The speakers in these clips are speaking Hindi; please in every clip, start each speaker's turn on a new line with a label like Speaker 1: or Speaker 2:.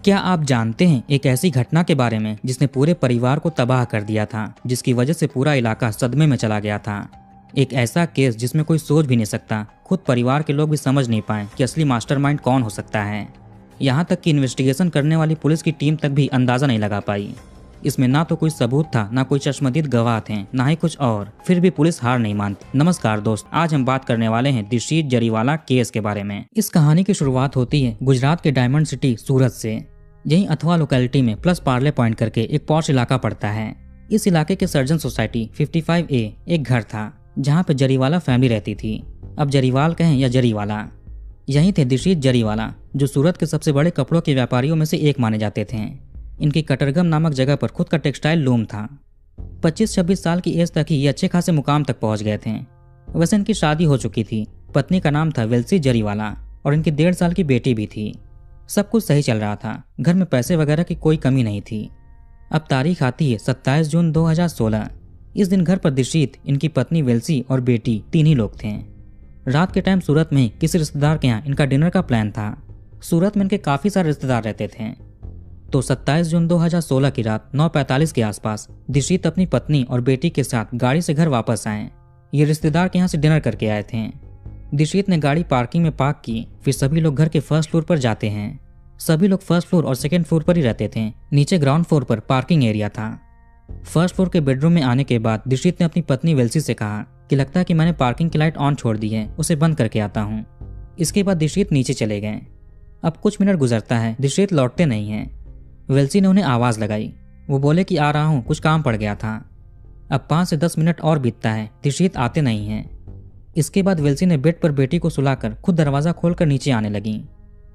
Speaker 1: क्या आप जानते हैं एक ऐसी घटना के बारे में जिसने पूरे परिवार को तबाह कर दिया था, जिसकी वजह से पूरा इलाका सदमे में चला गया था। एक ऐसा केस जिसमें कोई सोच भी नहीं सकता, खुद परिवार के लोग भी समझ नहीं पाए कि असली मास्टरमाइंड कौन हो सकता है। यहाँ तक कि इन्वेस्टिगेशन करने वाली पुलिस की टीम तक भी अंदाजा नहीं लगा पाई। इसमें ना तो कोई सबूत था, ना कोई चश्मदीद गवाह थे, ना ही कुछ और, फिर भी पुलिस हार नहीं मानती। नमस्कार दोस्त, आज हम बात करने वाले हैं दिलजीत जरीवाला केस के बारे में। इस कहानी की शुरुआत होती है गुजरात के डायमंड सिटी सूरत से। यहीं अथवा लोकेलिटी में प्लस पार्ले पॉइंट करके एक पॉश इलाका पड़ता है। इस इलाके के सर्जन सोसाइटी 55A एक घर था जहाँ पे जरीवाला फैमिली रहती थी। अब जरीवाल कहें या जरीवाला, यहीं थे दिलजीत जरीवाला, जो सूरत के सबसे बड़े कपड़ों के व्यापारियों में से एक माने जाते थे। इनकी कटरगम नामक जगह पर खुद का टेक्सटाइल लूम था। 25-26 साल की एज तक ही ये अच्छे खासे मुकाम तक पहुंच गए थे। वैसे इनकी शादी हो चुकी थी, पत्नी का नाम था वेल्सी जरीवाला और इनकी 1.5 साल की बेटी भी थी। सब कुछ सही चल रहा था, घर में पैसे वगैरह की कोई कमी नहीं थी। अब तारीख आती है 27 जून 2016। इस दिन घर पर दिलजीत, इनकी पत्नी वेल्सी और बेटी 3 ही लोग थे। रात के टाइम सूरत में किसी रिश्तेदार के यहाँ इनका डिनर का प्लान था। सूरत में इनके काफ़ी सारे रिश्तेदार रहते थे। तो 27 जून 2016 की रात 9:45 के आसपास दिलजीत अपनी पत्नी और बेटी के साथ गाड़ी से घर वापस आए। ये रिश्तेदार के यहाँ से डिनर करके आए थे। दिलजीत ने गाड़ी पार्किंग में पार्क की, फिर सभी लोग घर के फर्स्ट फ्लोर पर जाते हैं। सभी लोग फर्स्ट फ्लोर और सेकंड फ्लोर पर ही रहते थे। नीचे ग्राउंड फ्लोर पर पार्किंग एरिया था। फर्स्ट फ्लोर के बेडरूम में आने के बाद दिलजीत ने अपनी पत्नी वेल्सी से कहा कि लगता है कि मैंने पार्किंग की लाइट ऑन छोड़ दी है, उसे बंद करके आता हूँ। इसके बाद दिलजीत नीचे चले गए। अब कुछ मिनट गुजरता है, दिलजीत लौटते नहीं हैं। वेल्सी ने उन्हें आवाज़ लगाई। वो बोले कि आ रहा हूँ, कुछ काम पड़ गया था। अब 5 से 10 मिनट और बीतता है, दिलजीत आते नहीं हैं। इसके बाद वेल्सी ने बेड पर बेटी को सुलाकर खुद दरवाज़ा खोलकर नीचे आने लगी।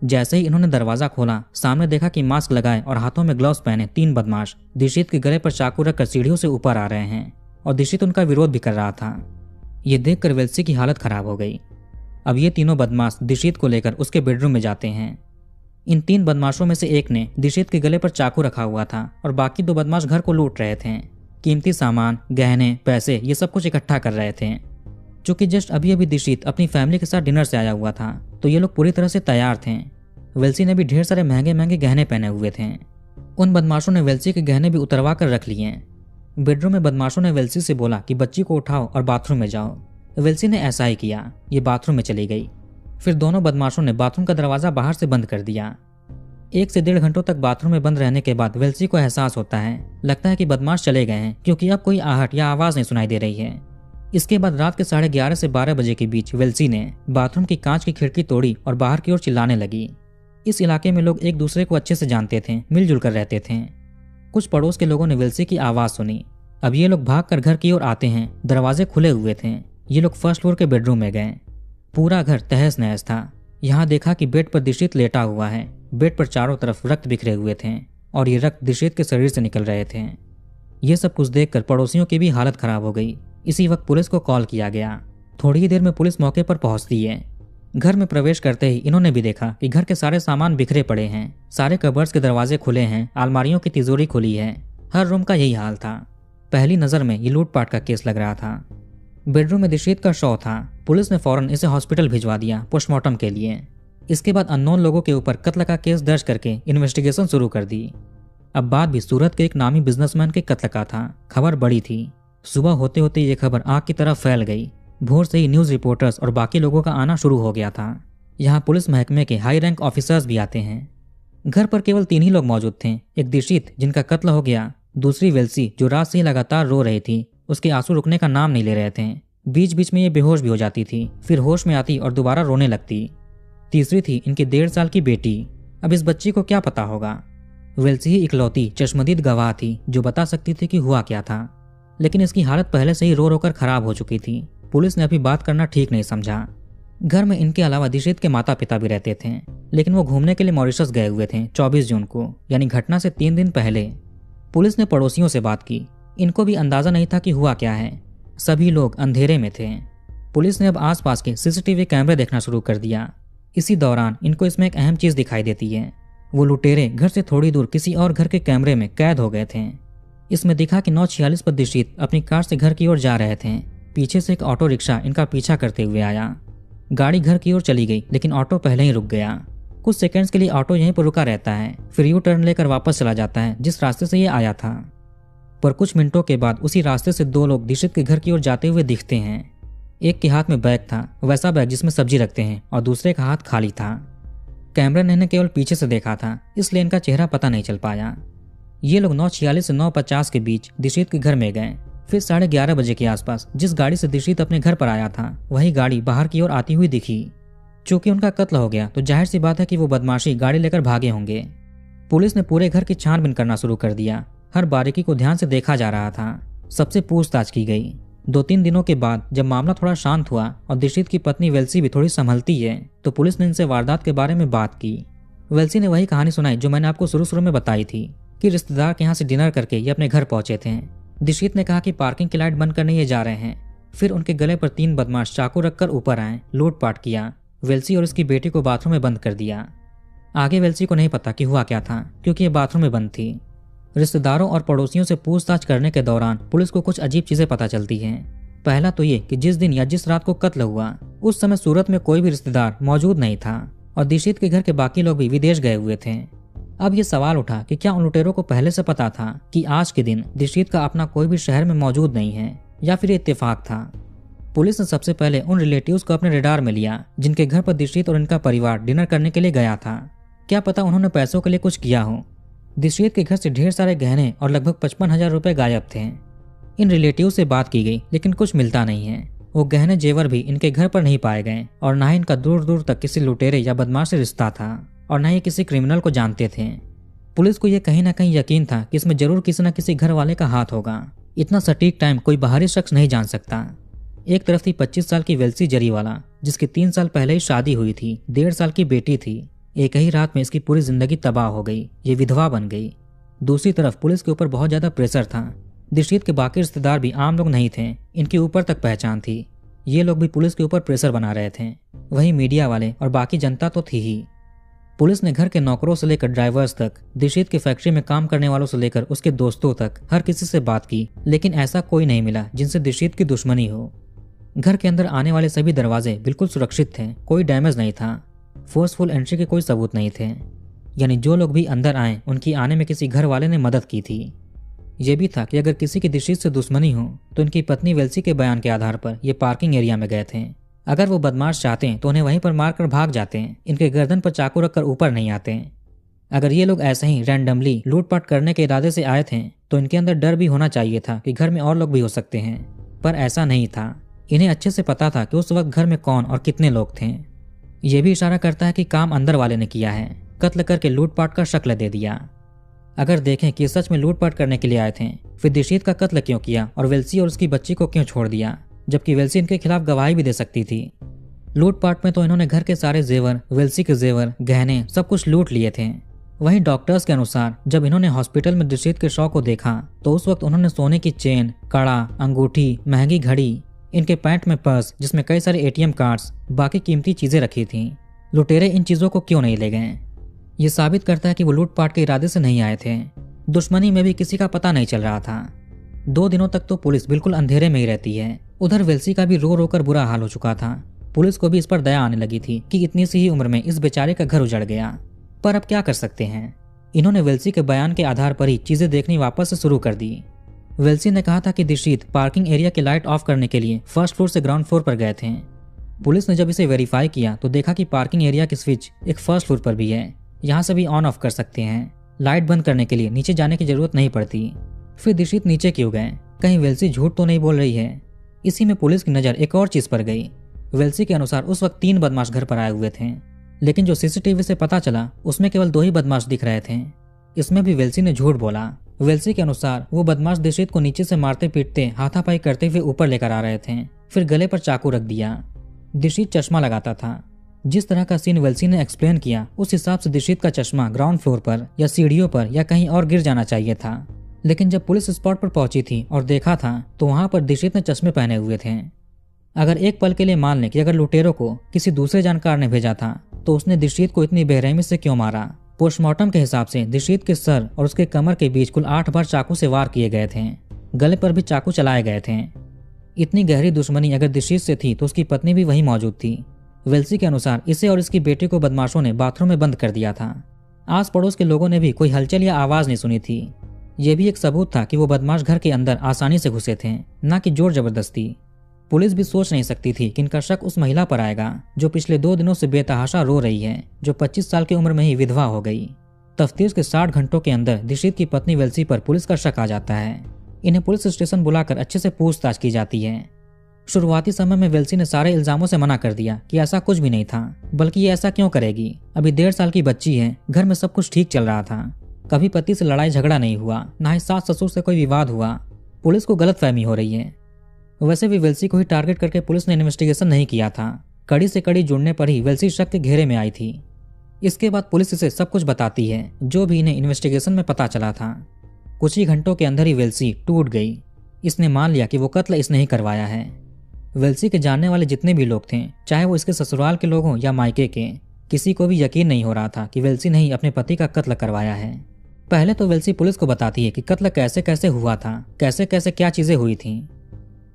Speaker 1: जैसे ही इन्होंने दरवाज़ा खोला, सामने देखा कि मास्क लगाए और हाथों में ग्लव्स पहने 3 बदमाश दिलजीत के गले पर चाकू रखकर सीढ़ियों से ऊपर आ रहे हैं और दिलजीत उनका विरोध भी कर रहा था। ये देखकर वेल्सी की हालत खराब हो गई। अब ये तीनों बदमाश दिलजीत को लेकर उसके बेडरूम में जाते हैं। इन 3 बदमाशों में से एक ने दिलजीत के गले पर चाकू रखा हुआ था और बाकी 2 बदमाश घर को लूट रहे थे। कीमती सामान, गहने, पैसे, ये सब कुछ इकट्ठा कर रहे थे। चूंकि जस्ट अभी अभी दिलजीत अपनी फैमिली के साथ डिनर से आया हुआ था, तो ये लोग पूरी तरह से तैयार थे। वेल्सी ने भी ढेर सारे महंगे महंगे गहने पहने हुए थे। उन बदमाशों ने वेल्सी के गहने भी उतरवा कर रख लिए। बेडरूम में बदमाशों ने वेल्सी से बोला कि बच्ची को उठाओ और बाथरूम में जाओ। वेल्सी ने ऐसा ही किया। ये बाथरूम में चली गई। फिर दोनों बदमाशों ने बाथरूम का दरवाज़ा बाहर से बंद कर दिया। 1 से 1.5 घंटों तक बाथरूम में बंद रहने के बाद वेल्सी को एहसास होता है, लगता है कि बदमाश चले गए हैं, क्योंकि अब कोई आहट या आवाज़ नहीं सुनाई दे रही है। इसके बाद रात के 11:30 से 12 बजे के बीच वेल्सी ने बाथरूम की कांच की खिड़की तोड़ी और बाहर की ओर चिल्लाने लगी। इस इलाके में लोग एक दूसरे को अच्छे से जानते थे, मिलजुल कर रहते थे। कुछ पड़ोस के लोगों ने वेल्सी की आवाज़ सुनी। अब ये लोग भागकर घर की ओर आते हैं। दरवाजे खुले हुए थे। ये लोग फर्स्ट फ्लोर के बेडरूम में गए। पूरा घर तहस नहस था। यहाँ देखा कि बेड पर दिलजीत लेटा हुआ है। बेड पर चारों तरफ रक्त बिखरे हुए थे और ये रक्त दिलजीत के शरीर से निकल रहे थे। ये सब कुछ देखकर पड़ोसियों की भी हालत खराब हो गई। इसी वक्त पुलिस को कॉल किया गया। थोड़ी ही देर में पुलिस मौके पर पहुंचती है। घर में प्रवेश करते ही इन्होंने भी देखा कि घर के सारे सामान बिखरे पड़े हैं। सारे कबर्ड्स के दरवाजे खुले हैं, अलमारियों की तिजोरी खुली है। हर रूम का यही हाल था। पहली नज़र में ये लूटपाट का केस लग रहा था। बेडरूम में दिलजीत का शव था। पुलिस ने फौरन इसे हॉस्पिटल भिजवा दिया पोस्टमार्टम के लिए। इसके बाद अननोन लोगों के ऊपर कत्ल का केस दर्ज करके इन्वेस्टिगेशन शुरू कर दी। अब बात भी सूरत के एक नामी बिजनेसमैन के कत्ल का था। खबर बड़ी थी। सुबह होते होते ये खबर आग की तरह फैल गई। भोर से ही न्यूज़ रिपोर्टर्स और बाकी लोगों का आना शुरू हो गया था। यहाँ पुलिस महकमे के हाई रैंक ऑफिसर्स भी आते हैं। घर पर केवल 3 ही लोग मौजूद थे। एक दिलजीत, जिनका कत्ल हो गया। दूसरी वेल्सी, जो रात से ही लगातार रो रही थी। उसके आंसू रुकने का नाम नहीं ले रहे थे। बीच बीच में ये बेहोश भी हो जाती थी, फिर होश में आती और दोबारा रोने लगती। तीसरी थी इनकी 1.5 साल की बेटी। अब इस बच्ची को क्या पता होगा। वेल्सी ही इकलौती चश्मदीद गवाह थी जो बता सकती थी कि हुआ क्या था, लेकिन इसकी हालत पहले से ही रो रो कर खराब हो चुकी थी। पुलिस ने अभी बात करना ठीक नहीं समझा। घर में इनके अलावा दिलजीत के माता पिता भी रहते थे, लेकिन वो घूमने के लिए मॉरिशस गए हुए थे 24 जून को, यानी घटना से 3 दिन पहले। पुलिस ने पड़ोसियों से बात की। इनको भी अंदाजा नहीं था कि हुआ क्या है। सभी लोग अंधेरे में थे। पुलिस ने अब आसपास के सीसीटीवी कैमरे देखना शुरू कर दिया। इसी दौरान इनको इसमें एक अहम चीज़ दिखाई देती है। वो लुटेरे घर से थोड़ी दूर किसी और घर के कैमरे में कैद हो गए थे। इसमें दिखा कि 9:46 पर दिलजीत अपनी कार से घर की ओर जा रहे थे। पीछे से एक ऑटो रिक्शा इनका पीछा करते हुए आया। गाड़ी घर की ओर चली गई, लेकिन ऑटो पहले ही रुक गया। कुछ सेकंड्स के लिए ऑटो यहीं पर रुका रहता है, फिर यू टर्न लेकर वापस चला जाता है जिस रास्ते से ये आया था। पर कुछ मिनटों के बाद उसी रास्ते से दो लोग दीक्षित के घर की ओर जाते हुए दिखते हैं। एक के हाथ में बैग था, वैसा बैग जिसमें सब्जी रखते हैं, और दूसरे का हाथ खाली था। कैमरा ने इन्हें केवल पीछे से देखा था, इसलिए इनका चेहरा पता नहीं चल पाया। ये लोग 9:46 से 9:50 के बीच दीक्षित के घर में गए। फिर 11:30 बजे के आसपास जिस गाड़ी से दीक्षित अपने घर पर आया था वही गाड़ी बाहर की ओर आती हुई दिखी। चूंकि उनका कत्ल हो गया तो जाहिर सी बात है कि वो बदमाशी गाड़ी लेकर भागे होंगे। पुलिस ने पूरे घर की छानबीन करना शुरू कर दिया। हर बारीकी को ध्यान से देखा जा रहा था। सबसे पूछताछ की गई। 2-3 दिनों के बाद जब मामला थोड़ा शांत हुआ और दीक्षित की पत्नी वेल्सी भी थोड़ी संभलती है तो पुलिस ने इनसे वारदात के बारे में बात की। वेल्सी ने वही कहानी सुनाई जो मैंने आपको शुरू में बताई थी कि रिश्तेदार के यहाँ से डिनर करके ये अपने घर पहुंचे थे। दीक्षित ने कहा कि पार्किंग की लाइट बंद करने ये जा रहे हैं। फिर उनके गले पर 3 बदमाश चाकू रखकर ऊपर आए, लूटपाट किया, वेल्सी और उसकी बेटी को बाथरूम में बंद कर दिया। आगे वेल्सी को नहीं पता कि हुआ क्या था क्योंकि ये बाथरूम में बंद थी। रिश्तेदारों और पड़ोसियों से पूछताछ करने के दौरान पुलिस को कुछ अजीब चीजें पता चलती हैं। पहला तो ये कि जिस दिन या जिस रात को कत्ल हुआ उस समय सूरत में कोई भी रिश्तेदार मौजूद नहीं था और दीक्षित के घर के बाकी लोग भी विदेश गए हुए थे। अब ये सवाल उठा कि क्या उन लुटेरों को पहले से पता था कि आज के दिन दीक्षित का अपना कोई भी शहर में मौजूद नहीं है, या फिर ये इत्तेफाक था। पुलिस ने सबसे पहले उन रिलेटिव्स को अपने रडार में लिया जिनके घर पर दीक्षित और इनका परिवार डिनर करने के लिए गया था। क्या पता उन्होंने पैसों के लिए कुछ किया हो। दीक्षित के घर से ढेर सारे गहने और लगभग 55,000 रुपए गायब थे। इन रिलेटिव से बात की गई लेकिन कुछ मिलता नहीं है। वो गहने जेवर भी इनके घर पर नहीं पाए गए और ना ही इनका दूर दूर तक किसी लुटेरे या बदमाश से रिश्ता था और न ही किसी क्रिमिनल को जानते थे। पुलिस को यह कहीं ना कहीं यकीन था कि इसमें जरूर किसी न किसी घर वाले का हाथ होगा। इतना सटीक टाइम कोई बाहरी शख्स नहीं जान सकता। एक तरफ थी 25 साल की वेल्सी जरीवाला जिसकी 3 साल पहले ही शादी हुई थी, 1.5 साल की बेटी थी। एक ही रात में इसकी पूरी जिंदगी तबाह हो गई, ये विधवा बन गई। दूसरी तरफ पुलिस के ऊपर बहुत ज्यादा प्रेशर था। दीक्षित के बाकी रिश्तेदार भी आम लोग नहीं थे, इनके ऊपर तक पहचान थी। ये लोग भी पुलिस के ऊपर प्रेशर बना रहे थे। वहीं मीडिया वाले और बाकी जनता तो थी ही। पुलिस ने घर के नौकरों से लेकर ड्राइवर्स तक, दीक्षित की फैक्ट्री में काम करने वालों से लेकर उसके दोस्तों तक हर किसी से बात की, लेकिन ऐसा कोई नहीं मिला जिनसे दीक्षित की दुश्मनी हो। घर के अंदर आने वाले सभी दरवाजे बिल्कुल सुरक्षित थे, कोई डैमेज नहीं था। फोर्सफुल एंट्री के कोई सबूत नहीं थे, यानी जो लोग भी अंदर आए उनकी आने में किसी घर वाले ने मदद की थी। यह भी था कि अगर किसी की दीक्षित से दुश्मनी हो तो इनकी पत्नी वेल्सी के बयान के आधार पर ये पार्किंग एरिया में गए थे। अगर वो बदमाश चाहते हैं तो उन्हें वहीं पर मारकर भाग जाते हैं, इनके गर्दन पर चाकू रखकर ऊपर नहीं आते। अगर ये लोग ऐसे ही रैंडमली लूटपाट करने के इरादे से आए थे तो इनके अंदर डर भी होना चाहिए था कि घर में और लोग भी हो सकते हैं, पर ऐसा नहीं था। इन्हें अच्छे से पता था कि उस वक्त घर में कौन और कितने लोग थे। यह भी इशारा करता है कि काम अंदर वाले ने किया है, कत्ल करके लूटपाट का शक्ल दे दिया। अगर देखें कि सच में लूटपाट करने के लिए आए थे, फिर दीक्षित का कत्ल क्यों किया और वेल्सी और उसकी बच्ची को क्यों छोड़ दिया, जबकि वेल्सी इनके खिलाफ गवाही भी दे सकती थी। लूटपाट में तो इन्होंने घर के सारे जेवर, वेल्सी के जेवर, गहने सब कुछ लूट लिए थे। वहीं डॉक्टर्स के अनुसार जब इन्होंने हॉस्पिटल में दीक्षित के शव को देखा तो उस वक्त उन्होंने सोने की चेन, कड़ा, अंगूठी, महंगी घड़ी, इनके पैंट में पर्स जिसमें कई सारे एटीएम कार्ड्स, बाकी कीमती चीजें रखी थी। लुटेरे इन चीजों को क्यों नहीं ले गए? ये साबित करता है कि वो लूटपाट के इरादे से नहीं आए थे। दुश्मनी में भी किसी का पता नहीं चल रहा था। 2 दिनों तक तो पुलिस बिल्कुल अंधेरे में ही रहती है। उधर वेल्सी का भी रो रो कर बुरा हाल हो चुका था। पुलिस को भी इस पर दया आने लगी थी कि इतनी सी ही उम्र में इस बेचारे का घर उजड़ गया। पर अब क्या कर सकते हैं? इन्होंने वेल्सी के बयान के आधार पर ही चीजें देखनी वापस से शुरू कर दी। वेल्सी ने कहा था कि दीक्षित पार्किंग एरिया की लाइट ऑफ करने के लिए फर्स्ट फ्लोर से ग्राउंड फ्लोर पर गए थे। पुलिस ने जब इसे वेरीफाई किया तो देखा कि पार्किंग एरिया की स्विच एक फर्स्ट फ्लोर पर भी है, यहाँ से भी ऑन ऑफ कर सकते हैं। लाइट बंद करने के लिए नीचे जाने की जरूरत नहीं पड़ती। फिर दीक्षित नीचे क्यों गए? कहीं वेल्सी झूठ तो नहीं बोल रही है? इसी में पुलिस की नजर एक और चीज पर गई। वेल्सी के अनुसार उस वक्त 3 बदमाश घर पर आए हुए थे, लेकिन जो सीसीटीवी से पता चला उसमें केवल 2 ही बदमाश दिख रहे थे। इसमें भी वेल्सी ने झूठ बोला। वेल्सी के अनुसार वो बदमाश दीक्षित को नीचे से मारते पीटते हाथापाई करते हुए ऊपर लेकर आ रहे थे, फिर गले पर चाकू रख दिया। दीक्षित चश्मा लगाता था। जिस तरह का सीन वेल्सी ने एक्सप्लेन किया उस हिसाब से दीक्षित का चश्मा ग्राउंड फ्लोर पर या सीढ़ियों पर या कहीं और गिर जाना चाहिए था। लेकिन जब पुलिस स्पॉट पर पहुंची थी और देखा था तो वहां पर दीक्षित ने चश्मे पहने हुए थे। अगर एक पल के लिए मान लें कि अगर लुटेरों को किसी दूसरे जानकार ने भेजा था तो उसने दीक्षित को इतनी बेरहमी से क्यों मारा? पोस्टमार्टम के हिसाब से दीक्षित के सर और उसके कमर के बीच कुल 8 बार चाकू से वार किए गए थे। गले पर भी चाकू चलाए गए थे। इतनी गहरी दुश्मनी अगर दीक्षित से थी तो उसकी पत्नी भी वहीं मौजूद थी। वेल्सी के अनुसार इसे और इसकी बेटी को बदमाशों ने बाथरूम में बंद कर दिया था। आस पड़ोस के लोगों ने भी कोई हलचल या आवाज नहीं सुनी थी। यह भी एक सबूत था कि वो बदमाश घर के अंदर आसानी से घुसे थे, न कि जोर जबरदस्ती। पुलिस भी सोच नहीं सकती थी कि इनका शक उस महिला पर आएगा जो पिछले 2 दिनों से बेतहाशा रो रही है, जो 25 साल की उम्र में ही विधवा हो गई। तफ्तीश के 60 घंटों के अंदर दिशीत की पत्नी वेल्सी पर पुलिस का शक आ जाता है। इन्हें पुलिस स्टेशन बुलाकर अच्छे से पूछताछ की जाती है। शुरुआती समय में वेल्सी ने सारे इल्जामों से मना कर दिया कि ऐसा कुछ भी नहीं था, बल्कि ये ऐसा क्यों करेगी, अभी 1.5 साल की बच्ची है, घर में सब कुछ ठीक चल रहा था, कभी पति से लड़ाई झगड़ा नहीं हुआ, ना ही सास ससुर से कोई विवाद हुआ, पुलिस को गलतफहमी हो रही है। वैसे भी वेल्सी को ही टारगेट करके पुलिस ने इन्वेस्टिगेशन नहीं किया था। कड़ी से कड़ी जुड़ने पर ही वेल्सी शक के घेरे में आई थी। इसके बाद पुलिस इसे सब कुछ बताती है जो भी इन्हें इन्वेस्टिगेशन में पता चला था। कुछ ही घंटों के अंदर ही वेल्सी टूट गई। इसने मान लिया कि वो कत्ल इसने ही करवाया है। वेल्सी के जानने वाले जितने भी लोग थे, चाहे वो इसके ससुराल के लोग हों या मायके के, किसी को भी यकीन नहीं हो रहा था कि वेल्सी ने ही अपने पति का कत्ल करवाया है। पहले तो वेल्सी पुलिस को बताती है कि कत्ल कैसे कैसे हुआ था, कैसे कैसे क्या चीजें हुई थी।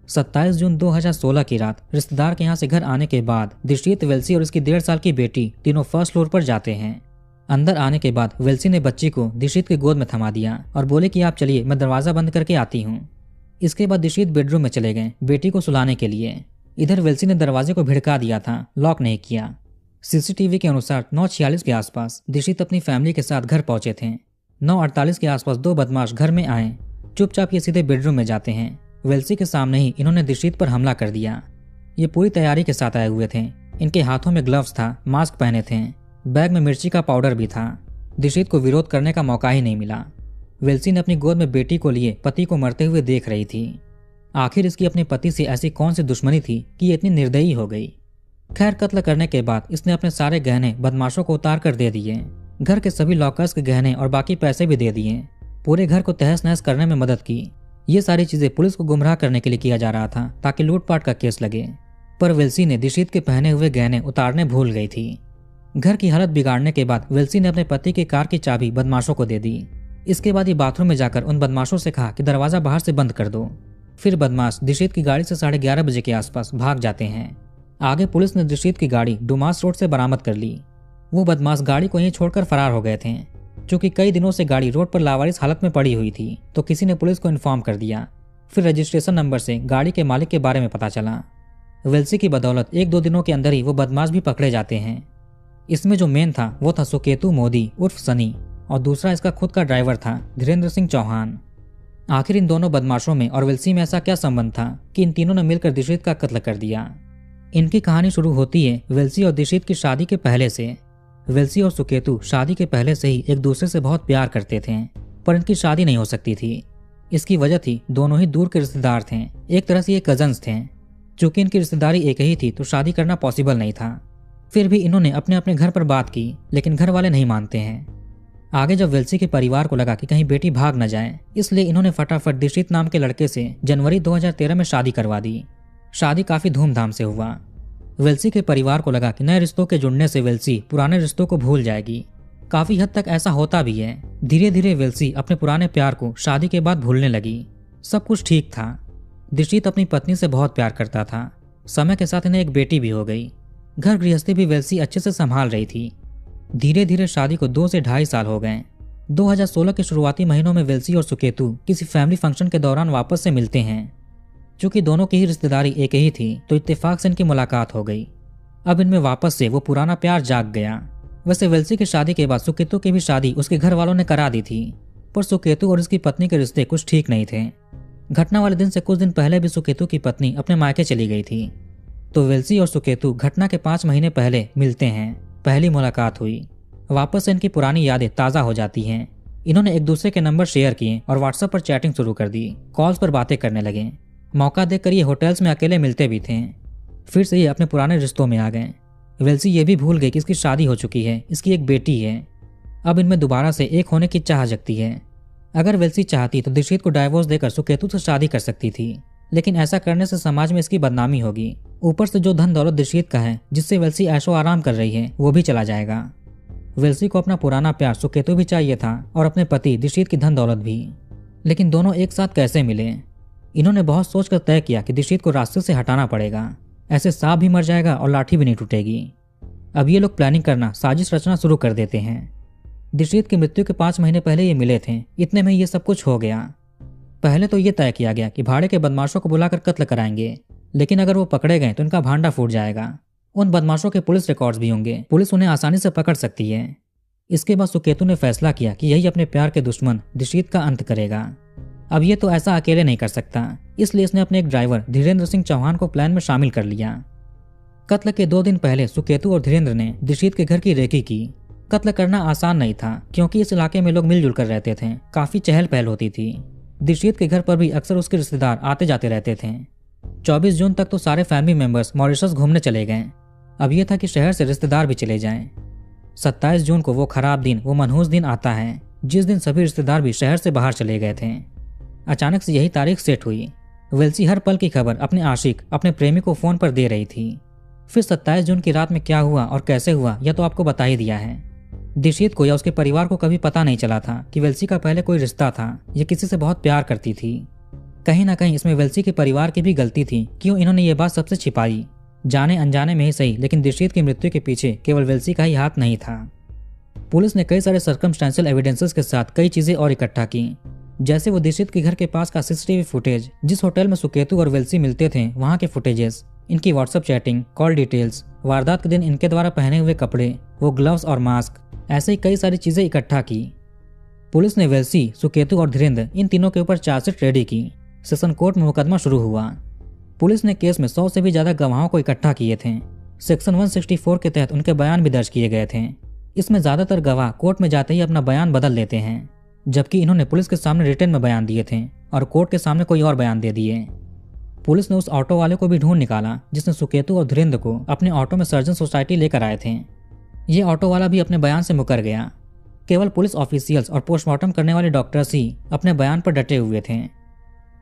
Speaker 1: 27 जून 2016 की रात रिश्तेदार के यहाँ से घर आने के बाद दिशीत, वेल्सी और उसकी 1.5 साल की बेटी तीनों फर्स्ट फ्लोर पर जाते हैं। अंदर आने के बाद वेल्सी ने बच्ची को दिशीत की गोद में थमा दिया और बोले कि आप चलिए, मैं दरवाजा बंद करके आती हूँ। इसके बाद दिशीत बेडरूम में चले गए बेटी को सुलाने के लिए। इधर वेल्सी ने दरवाजे को भिड़का दिया था, लॉक नहीं किया। सीसीटीवी के अनुसार 9:46 के आसपास दिशीत अपनी फैमिली के साथ घर पहुंचे थे। 9:48 के आसपास 2 बदमाश घर में आए। चुपचाप ये सीधे बेडरूम में जाते हैं। वेल्सी के सामने ही इन्होंने दिशीत पर हमला कर दिया। ये पूरी तैयारी के साथ आए हुए थे। इनके हाथों में ग्लव्स था, मास्क पहने थे, बैग में मिर्ची का पाउडर भी था। दिशीत को विरोध करने का मौका ही नहीं मिला। वेल्सी ने अपनी गोद में बेटी को लिए पति को मरते हुए देख रही थी। आखिर इसकी अपने पति से ऐसी कौन सी दुश्मनी थी कि ये इतनी निर्दयी हो गई। खैर, कत्ल करने के बाद इसने अपने सारे गहने बदमाशों को उतार कर दे दिए। घर के सभी लॉकर्स के गहने और बाकी पैसे भी दे दिए। पूरे घर को तहस नहस करने में मदद की। ये सारी चीजें पुलिस को गुमराह करने के लिए किया जा रहा था ताकि लूटपाट का केस लगे। पर वेल्सी ने दिशीत के पहने हुए गहने उतारने भूल गई थी। घर की हालत बिगाड़ने के बाद वेल्सी ने अपने पति की कार की चाबी बदमाशों को दे दी। इसके बाद ये बाथरूम में जाकर उन बदमाशों से कहा कि दरवाजा बाहर से बंद कर दो। फिर बदमाश दिशीत की गाड़ी से 11:30 बजे के आसपास भाग जाते हैं। आगे पुलिस ने दिशीत की गाड़ी डुमास रोड से बरामद कर ली। वो बदमाश गाड़ी को यहीं छोड़कर फरार हो गए थे। चूंकि कई दिनों से गाड़ी रोड पर लावारिस हालत में पड़ी हुई थी, तो किसी ने पुलिस को इन्फॉर्म कर दिया। फिर रजिस्ट्रेशन नंबर से गाड़ी के मालिक के बारे में पता चला। वेल्सी की बदौलत 1-2 दिनों के अंदर ही वो बदमाश भी पकड़े जाते हैं। इसमें जो मेन था वो था सुकेतु मोदी उर्फ सनी, और दूसरा इसका खुद का ड्राइवर था धीरेन्द्र सिंह चौहान। आखिर इन दोनों बदमाशों में और वेल्सी में ऐसा क्या संबंध था कि इन तीनों ने मिलकर दिशीत का कत्ल कर दिया। इनकी कहानी शुरू होती है वेल्सी और दिशीत की शादी के पहले से। वेल्सी और सुकेतु शादी के पहले से ही एक दूसरे से बहुत प्यार करते थे, पर इनकी शादी नहीं हो सकती थी। इसकी वजह थी दोनों ही दूर के रिश्तेदार थे, एक तरह से ये कजन्स थे। चूंकि इनकी रिश्तेदारी एक ही थी तो शादी करना पॉसिबल नहीं था। फिर भी इन्होंने अपने अपने घर पर बात की, लेकिन घर वाले नहीं मानते हैं। आगे जब वेल्सी के परिवार को लगा कि कहीं बेटी भाग न जाए, इसलिए इन्होंने फटाफट दिशीत नाम के लड़के से जनवरी 2013 में शादी करवा दी। शादी काफी धूमधाम से हुआ। वेल्सी के परिवार को लगा कि नए रिश्तों के जुड़ने से वेल्सी पुराने रिश्तों को भूल जाएगी। काफी हद तक ऐसा होता भी है। धीरे धीरे वेल्सी अपने पुराने प्यार को शादी के बाद भूलने लगी। सब कुछ ठीक था। दिशीत अपनी पत्नी से बहुत प्यार करता था। समय के साथ इन्हें एक बेटी भी हो गई। घर गृहस्थी भी वेल्सी अच्छे से संभाल रही थी। धीरे धीरे शादी को 2 से ढाई साल हो गए। 2016 के शुरुआती महीनों में वेल्सी और सुकेतु किसी फैमिली फंक्शन के दौरान वापस से मिलते हैं। चूंकि दोनों की ही रिश्तेदारी एक ही थी, तो इत्तेफाक से इनकी मुलाकात हो गई। अब इनमें वापस से वो पुराना प्यार जाग गया। वैसे वेल्सी की शादी के बाद सुकेतु की भी शादी उसके घर वालों ने करा दी थी, पर सुकेतु और उसकी पत्नी के रिश्ते कुछ ठीक नहीं थे। घटना वाले दिन से कुछ दिन पहले भी सुकेतु की पत्नी अपने मायके चली गई थी। तो वेल्सी और सुकेतु घटना के 5 महीने पहले मिलते हैं। पहली मुलाकात हुई। वापस से इनकी पुरानी यादें ताज़ा हो जाती हैं। इन्होंने एक दूसरे के नंबर शेयर किए और व्हाट्सएप पर चैटिंग शुरू कर दी। कॉल्स पर बातें करने लगे। मौका देखकर ये होटल्स में अकेले मिलते भी थे। फिर से ये अपने पुराने रिश्तों में आ गए। वेल्सी ये भी भूल गई कि इसकी शादी हो चुकी है, इसकी एक बेटी है। अब इनमें दोबारा से एक होने की चाह जगती है। अगर वेल्सी चाहती तो दिशीत को डाइवोर्स देकर सुकेतु से शादी कर सकती थी, लेकिन ऐसा करने से समाज में इसकी बदनामी होगी। ऊपर से जो धन दौलत दिशीत का है, जिससे वेल्सी ऐशो आराम कर रही है, वो भी चला जाएगा। वेल्सी को अपना पुराना प्यार सुकेतु भी चाहिए था और अपने पति दिशीत की धन दौलत भी। लेकिन दोनों एक साथ कैसे मिले? इन्होंने बहुत सोचकर तय किया कि दिशीत को रास्ते से हटाना पड़ेगा। ऐसे सांप भी मर जाएगा और लाठी भी नहीं टूटेगी। अब ये लोग प्लानिंग करना, साजिश रचना शुरू कर देते हैं। दीक्षित की मृत्यु के 5 महीने पहले ये मिले थे, इतने में ये सब कुछ हो गया। पहले तो ये तय किया गया कि भाड़े के बदमाशों को बुलाकर कत्ल कराएंगे, लेकिन अगर वो पकड़े गए तो इनका भांडा फूट जाएगा। उन बदमाशों के पुलिस रिकॉर्ड्स भी होंगे, पुलिस उन्हें आसानी से पकड़ सकती है। इसके बाद सुकेतु ने फैसला किया कि यही अपने प्यार के दुश्मन दीक्षित का अंत करेगा। अब ये तो ऐसा अकेले नहीं कर सकता, इसलिए इसने अपने एक ड्राइवर धीरेन्द्र सिंह चौहान को प्लान में शामिल कर लिया। कत्ल के 2 दिन पहले सुकेतु और धीरेन्द्र ने दीक्षित के घर की रेकी की। कत्ल करना आसान नहीं था, क्योंकि इस इलाके में लोग मिलजुल कर रहते थे, काफी चहल पहल होती थी। दीक्षित के घर पर भी अक्सर उसके रिश्तेदार आते जाते रहते थे। 24 जून तक तो सारे फैमिली मेंबर्स मॉरिशस घूमने चले गए। अब यह था कि शहर से रिश्तेदार भी चले जाएं। 27 जून को वो खराब दिन, वो मनहूस दिन आता है, जिस दिन सभी रिश्तेदार भी शहर से बाहर चले गए थे। अचानक से यही तारीख सेट हुई। वेल्सी हर पल की खबर अपने आशिक, अपने प्रेमी को फोन पर दे रही थी। फिर 27 जून की रात में क्या हुआ और कैसे हुआ, यह तो आपको बता ही दिया है। दीक्षित को या उसके परिवार को कभी पता नहीं चला था कि वेल्सी का पहले कोई रिश्ता था, ये किसी से बहुत प्यार करती थी। कहीं ना कहीं इसमें वेल्सी के परिवार की भी गलती थी, क्यों इन्होंने ये बात सबसे छिपाई। जाने अनजाने में ही सही, लेकिन दीक्षित की मृत्यु के पीछे केवल वेल्सी का ही हाथ नहीं था। पुलिस ने कई सारे सर्कमस्टेंशियल एविडेंसेस के साथ कई चीजें और इकट्ठा की, जैसे वो दीक्षित के घर के पास का सीसीटीवी फुटेज, जिस होटल में सुकेतु और वेल्सी मिलते थे वहां के फुटेजेस, इनकी व्हाट्सएप चैटिंग, कॉल डिटेल्स, वारदात के दिन इनके द्वारा पहने हुए कपड़े, वो ग्लव्स और मास्क, ऐसे ही कई सारी चीजें इकट्ठा की। पुलिस ने वेल्सी, सुकेतु और धीरेन्द्र इन तीनों के ऊपर चार्जशीट रेडी की। सेशन कोर्ट में मुकदमा शुरू हुआ। पुलिस ने केस में 100 से भी ज्यादा गवाहों को इकट्ठा किए थे। सेक्शन 164 के तहत उनके बयान भी दर्ज किए गए थे। इसमें ज्यादातर गवाह कोर्ट में जाते ही अपना बयान बदल लेते हैं, जबकि इन्होंने पुलिस के सामने रिटन में बयान दिए थे और कोर्ट के सामने कोई और बयान दे दिए। पुलिस ने उस ऑटो वाले को भी ढूंढ निकाला जिसने सुकेतु और धीरेन्द्र को अपने ऑटो में सर्जन सोसाइटी लेकर आए थे। ये ऑटो वाला भी अपने बयान से मुकर गया। केवल पुलिस ऑफिशियल्स और पोस्टमार्टम करने वाले डॉक्टर्स ही अपने बयान पर डटे हुए थे।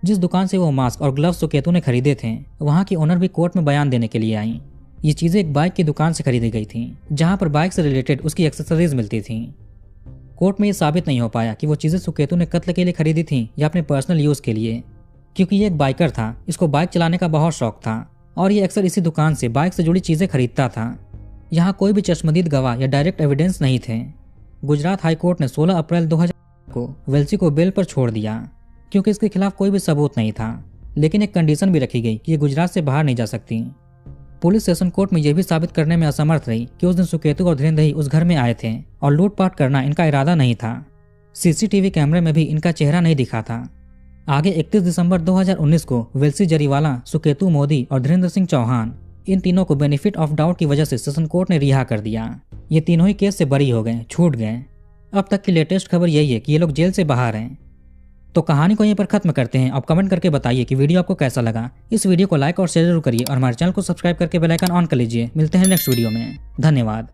Speaker 1: जिस दुकान से वो मास्क और ग्लव्स सुकेतु ने खरीदे थे, वहां की ओनर भी कोर्ट में बयान देने के लिए आई। ये चीजें एक बाइक की दुकान से खरीदी गई थी, जहां पर बाइक से रिलेटेड उसकी एक्सेसरीज मिलती थी। कोर्ट में ये साबित नहीं हो पाया कि वो चीजें सुकेतु ने कत्ल के लिए खरीदी थी या अपने पर्सनल यूज के लिए, क्योंकि ये एक बाइकर था, इसको बाइक चलाने का बहुत शौक था और ये अक्सर इसी दुकान से बाइक से जुड़ी चीजें खरीदता था। यहाँ कोई भी चश्मदीद गवाह या डायरेक्ट एविडेंस नहीं थे। गुजरात हाई कोर्ट ने 16 अप्रैल 2000 को वेल्सी को बेल पर छोड़ दिया, क्योंकि इसके खिलाफ कोई भी सबूत नहीं था, लेकिन एक कंडीशन भी रखी गई कि ये गुजरात से बाहर नहीं जा सकती। पुलिस सेशन कोर्ट में यह भी साबित करने में असमर्थ रही कि उस दिन सुकेतु और धीरेन्द्र ही उस घर में आए थे और लूटपाट करना इनका इरादा नहीं था। सीसीटीवी कैमरे में भी इनका चेहरा नहीं दिखा था। आगे 31 दिसंबर 2019 को वेल्सी जरीवाला, सुकेतु मोदी और धीरेन्द्र सिंह चौहान, इन तीनों को बेनिफिट ऑफ डाउट की वजह से सेशन कोर्ट ने रिहा कर दिया। ये तीनों ही केस से बरी हो गए, छूट गए। अब तक की लेटेस्ट खबर यही है कि ये लोग जेल से बाहर हैं। तो कहानी को यहीं पर खत्म करते हैं। अब कमेंट करके बताइए कि वीडियो आपको कैसा लगा। इस वीडियो को लाइक और शेयर जरूर करिए और हमारे चैनल को सब्सक्राइब करके बेल आइकन ऑन कर लीजिए। मिलते हैं नेक्स्ट वीडियो में। धन्यवाद।